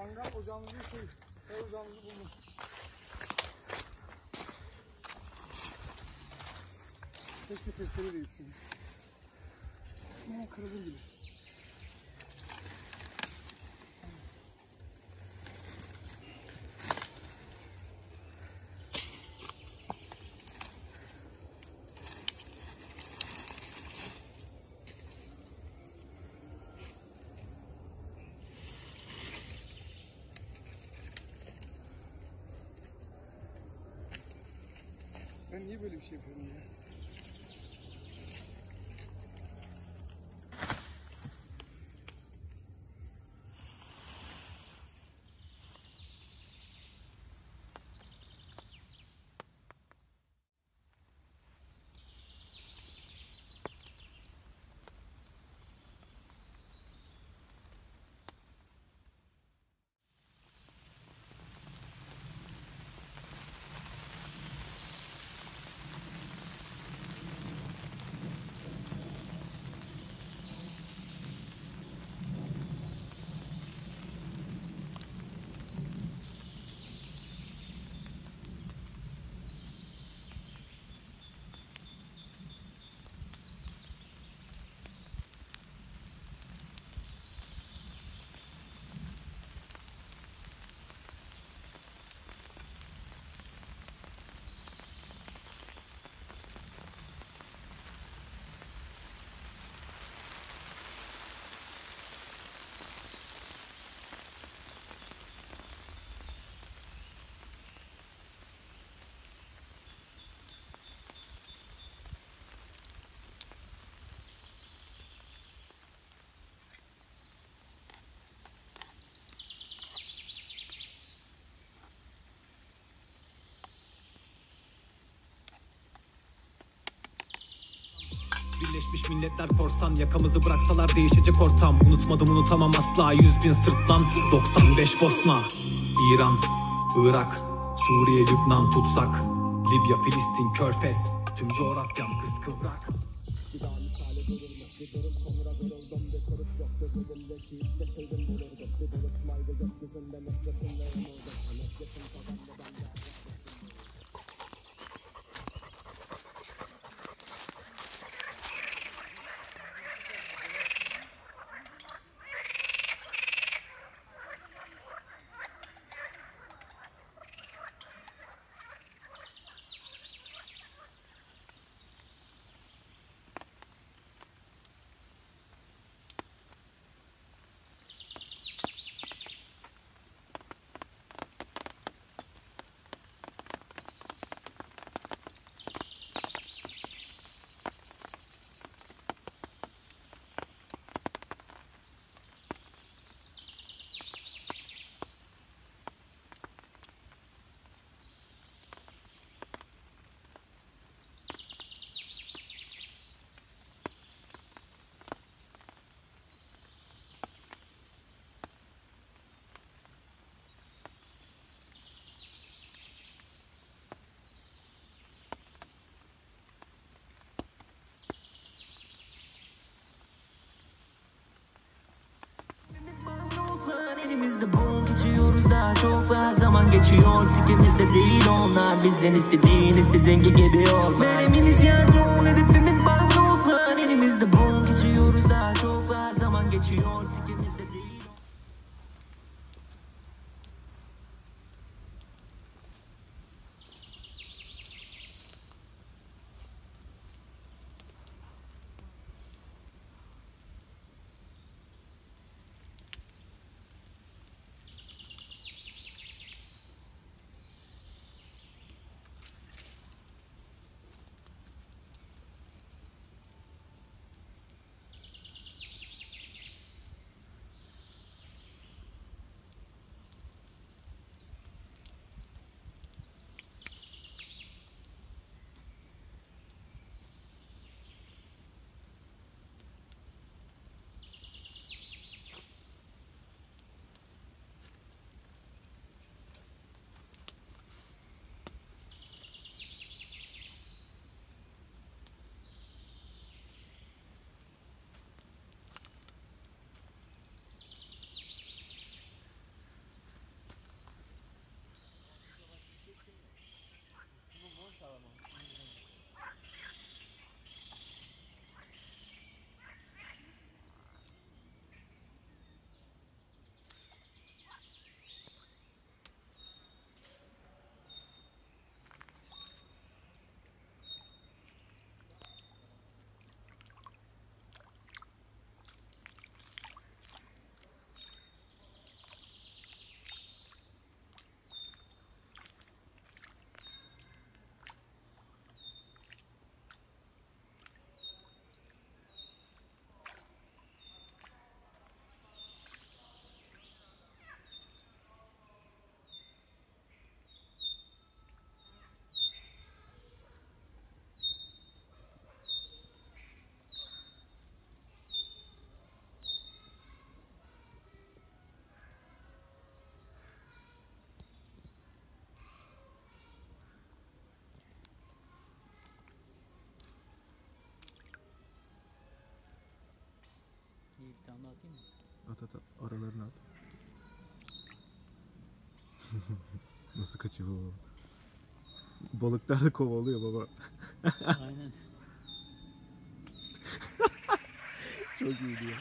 Mangal ocağımızın çay ocağımızı buldum. Keşke testere de gitsin. Ama kırılır gibi. Ben niye böyle bir şey yapıyorum ya? Birleşmiş Milletler korsan, yakamızı bıraksalar değişecek ortam. Unutmadım unutamam asla, 100.000 sırtlan, 95 Bosna, İran, Irak, Suriye, Lübnan tutsak, Libya, Filistin, Körfez, tüm coğrafyam kıskıvrak. Elimizde bol geçiyoruz daha çok, her zaman geçiyor. Sikimizde değil onlar, bizden istediğini sizinki gibi ol. Meremimiz yan yol, hedefimiz banknotlar. Elimizde bol geçiyoruz daha çok, her zaman geçiyor. Sikimizde değil. Bir tane daha atayım mı? At at at. Aralarına at. Nasıl kaçıyor baba? Balıklar da kovalıyor baba. Aynen. Çok iyiydi ya.